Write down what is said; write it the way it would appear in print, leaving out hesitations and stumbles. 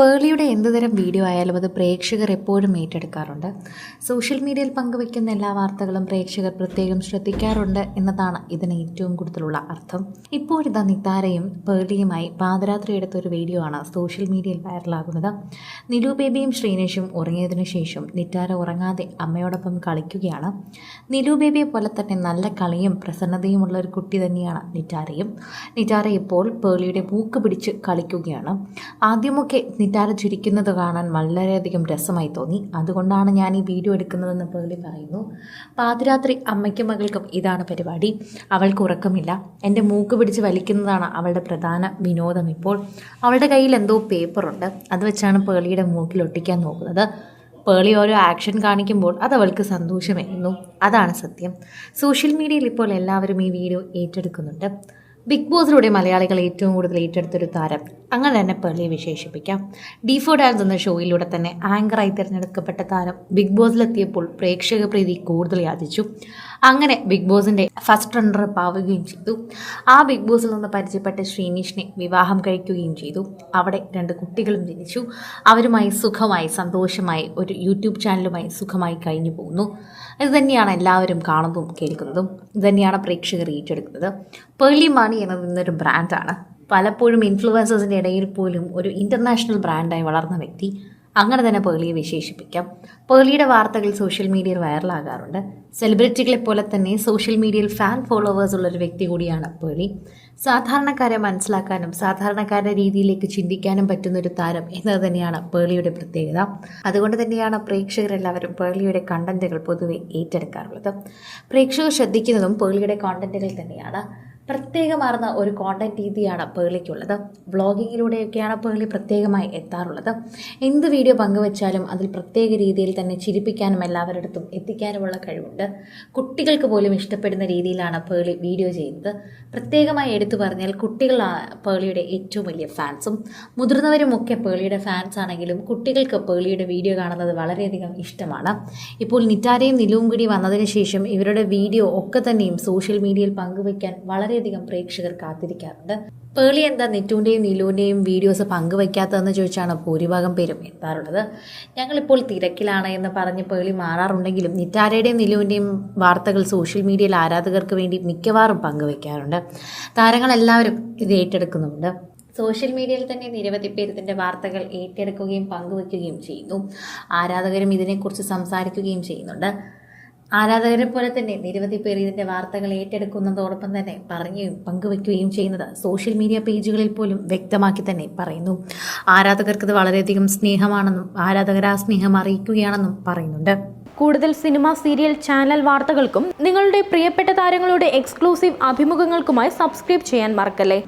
പേളിയുടെ എന്തുതരം വീഡിയോ ആയാലും അത് പ്രേക്ഷകർ എപ്പോഴും ഏറ്റെടുക്കാറുണ്ട്. സോഷ്യൽ മീഡിയയിൽ പങ്കുവയ്ക്കുന്ന എല്ലാ വാർത്തകളും പ്രേക്ഷകർ പ്രത്യേകം ശ്രദ്ധിക്കാറുണ്ട് എന്നതാണ് ഇതിന് ഏറ്റവും കൂടുതലുള്ള അർത്ഥം. ഇപ്പോഴിതാ നിതാരയും പേളിയുമായി പാതിരാത്രി എടുത്തൊരു വീഡിയോ ആണ് സോഷ്യൽ മീഡിയയിൽ വൈറലാകുന്നത്. നിലു ബേബിയും ശ്രീനേഷും ഉറങ്ങിയതിനു ശേഷം നിതാര ഉറങ്ങാതെ അമ്മയോടൊപ്പം കളിക്കുകയാണ്. നിലു ബേബിയെ പോലെ തന്നെ നല്ല കളിയും പ്രസന്നതയുമുള്ള ഒരു കുട്ടി തന്നെയാണ് നിതാരയും. നിതാര ഇപ്പോൾ പേളിയുടെ മൂക്ക് പിടിച്ച് കളിക്കുകയാണ്. ആദ്യമൊക്കെ നിതാര ചിരിക്കുന്നത് കാണാൻ വളരെയധികം രസമായി തോന്നി. അതുകൊണ്ടാണ് ഞാൻ ഈ വീഡിയോ എടുക്കുന്നതെന്ന് പേളി പറയുന്നു. പാതിരാത്രി അമ്മയ്ക്കും മകൾക്കും ഇതാണ് പരിപാടി. അവൾക്ക് ഉറക്കമില്ല. എൻ്റെ മൂക്ക് പിടിച്ച് വലിക്കുന്നതാണ് അവളുടെ പ്രധാന വിനോദം. ഇപ്പോൾ അവളുടെ കയ്യിൽ എന്തോ പേപ്പറുണ്ട്. അത് വെച്ചാണ് പേളിയുടെ മൂക്കിൽ ഒട്ടിക്കാൻ നോക്കുന്നത്. പേളി ഓരോ ആക്ഷൻ കാണിക്കുമ്പോൾ അത് അവൾക്ക് സന്തോഷമായിരുന്നു. അതാണ് സത്യം. സോഷ്യൽ മീഡിയയിൽ ഇപ്പോൾ എല്ലാവരും ഈ വീഡിയോ ഏറ്റെടുക്കുന്നുണ്ട്. ബിഗ് ബോസിലൂടെ മലയാളികൾ ഏറ്റവും കൂടുതൽ ഏറ്റെടുത്തൊരു താരം അങ്ങനെ തന്നെ പേളിയെ വിശേഷിപ്പിക്കാം. D4 ഡാൻസ് എന്ന ഷോയിലൂടെ തന്നെ ആങ്കറായി തിരഞ്ഞെടുക്കപ്പെട്ട താരം ബിഗ് ബോസിലെത്തിയപ്പോൾ പ്രേക്ഷക പ്രീതി കൂടുതൽ യാചിച്ചു. അങ്ങനെ ബിഗ് ബോസിൻ്റെ ഫസ്റ്റ് റണ്ണറപ്പ് ആവുകയും ചെയ്തു. ആ ബിഗ് ബോസിൽ നിന്ന് പരിചയപ്പെട്ട ശ്രീനേഷിനെ വിവാഹം കഴിക്കുകയും ചെയ്തു. അവിടെ 2 കുട്ടികളും ജനിച്ചു. അവരുമായി സുഖമായി സന്തോഷമായി ഒരു യൂട്യൂബ് ചാനലുമായി സുഖമായി കഴിഞ്ഞു പോകുന്നു. ഇത് തന്നെയാണ് എല്ലാവരും കാണുന്നതും കേൾക്കുന്നതും. ഇത് തന്നെയാണ് പ്രേക്ഷകർ ഏറ്റെടുക്കുന്നത്. പേളി മാണി എന്നത് ഇന്നൊരു ബ്രാൻഡാണ്. പലപ്പോഴും ഇൻഫ്ലുവൻസേഴ്സിൻ്റെ ഇടയിൽ പോലും ഒരു ഇൻ്റർനാഷണൽ ബ്രാൻഡായി വളർന്ന വ്യക്തി. അങ്ങനെ തന്നെ പേളിയെ വിശേഷിപ്പിക്കാം. പേളിയുടെ വാർത്തകൾ സോഷ്യൽ മീഡിയയിൽ വൈറലാകാറുണ്ട്. സെലിബ്രിറ്റികളെ പോലെ തന്നെ സോഷ്യൽ മീഡിയയിൽ ഫാൻ ഫോളോവേഴ്സ് ഉള്ളൊരു വ്യക്തി കൂടിയാണ് പേളി. സാധാരണക്കാരെ മനസ്സിലാക്കാനും സാധാരണക്കാരുടെ രീതിയിലേക്ക് ചിന്തിക്കാനും പറ്റുന്നൊരു താരം എന്നത് തന്നെയാണ് പേളിയുടെ പ്രത്യേകത. അതുകൊണ്ട് തന്നെയാണ് പ്രേക്ഷകരെല്ലാവരും പേളിയുടെ കണ്ടന്റുകൾ പൊതുവെ ഏറ്റെടുക്കാറുള്ളത്. പ്രേക്ഷകർ ശ്രദ്ധിക്കുന്നതും പേളിയുടെ കോണ്ടന്റുകൾ തന്നെയാണ്. പ്രത്യേകമാർന്ന ഒരു കോണ്ടന്റ് രീതിയാണ് പേളിക്കുള്ളത്. വ്ളോഗിങ്ങിലൂടെയൊക്കെയാണ് പേളി പ്രത്യേകമായി എത്താറുള്ളത്. എന്ത് വീഡിയോ പങ്കുവച്ചാലും അതിൽ പ്രത്യേക രീതിയിൽ തന്നെ ചിരിപ്പിക്കാനും എല്ലാവരുടെ അടുത്തും എത്തിക്കാനുമുള്ള കഴിവുണ്ട്. കുട്ടികൾക്ക് പോലും ഇഷ്ടപ്പെടുന്ന രീതിയിലാണ് പേളി വീഡിയോ ചെയ്യുന്നത്. പ്രത്യേകമായി എടുത്തു പറഞ്ഞാൽ കുട്ടികളാണ് പേളിയുടെ ഏറ്റവും വലിയ ഫാൻസും. മുതിർന്നവരുമൊക്കെ പേളിയുടെ ഫാൻസ് ആണെങ്കിലും കുട്ടികൾക്ക് പേളിയുടെ വീഡിയോ കാണുന്നത് വളരെയധികം ഇഷ്ടമാണ്. ഇപ്പോൾ നിതാരയും നിലുവും കൂടി വന്നതിന് ശേഷം ഇവരുടെ വീഡിയോ ഒക്കെ തന്നെയും സോഷ്യൽ മീഡിയയിൽ പങ്കുവയ്ക്കാൻ വളരെയധികം പ്രേക്ഷകർ കാത്തിരിക്കാറുണ്ട്. പേളി എന്താ നിറ്റുവിൻ്റെയും നിലുവിൻ്റെയും വീഡിയോസ് പങ്കുവയ്ക്കാത്തതെന്ന് ചോദിച്ചാണ് ഭൂരിഭാഗം പേരും എത്താറുള്ളത്. ഞങ്ങളിപ്പോൾ തിരക്കിലാണ് എന്ന് പറഞ്ഞ് പേളി മാറാറുണ്ടെങ്കിലും നിതാരയുടെയും നിലുവിൻ്റെയും വാർത്തകൾ സോഷ്യൽ മീഡിയയിൽ ആരാധകർക്ക് വേണ്ടി മിക്കവാറും പങ്കുവയ്ക്കാറുണ്ട്. താരങ്ങളെല്ലാവരും ഇത് ഏറ്റെടുക്കുന്നുണ്ട്. സോഷ്യൽ മീഡിയയിൽ തന്നെ നിരവധി പേർ ഇതിൻ്റെ വാർത്തകൾ ഏറ്റെടുക്കുകയും പങ്കുവയ്ക്കുകയും ചെയ്യുന്നു. ആരാധകരും ഇതിനെക്കുറിച്ച് സംസാരിക്കുകയും ചെയ്യുന്നുണ്ട്. ആരാധകരെ പോലെ തന്നെ നിരവധി പേർ ഇതിൻ്റെ വാർത്തകൾ ഏറ്റെടുക്കുന്നതോടൊപ്പം തന്നെ പറയുകയും പങ്കുവയ്ക്കുകയും ചെയ്യുന്നത് സോഷ്യൽ മീഡിയ പേജുകളിൽ പോലും വ്യക്തമാക്കി തന്നെ പറയുന്നു. ആരാധകർക്ക് ഇത് വളരെയധികം സ്നേഹമാണെന്നും ആരാധകർ ആ സ്നേഹം അറിയിക്കുകയാണെന്നും പറയുന്നുണ്ട്. കൂടുതൽ സിനിമ, സീരിയൽ, ചാനൽ വാർത്തകൾക്കും നിങ്ങളുടെ പ്രിയപ്പെട്ട താരങ്ങളുടെ എക്സ്ക്ലൂസീവ് അഭിമുഖങ്ങൾക്കുമായി സബ്സ്ക്രൈബ് ചെയ്യാൻ മറക്കല്ലേ.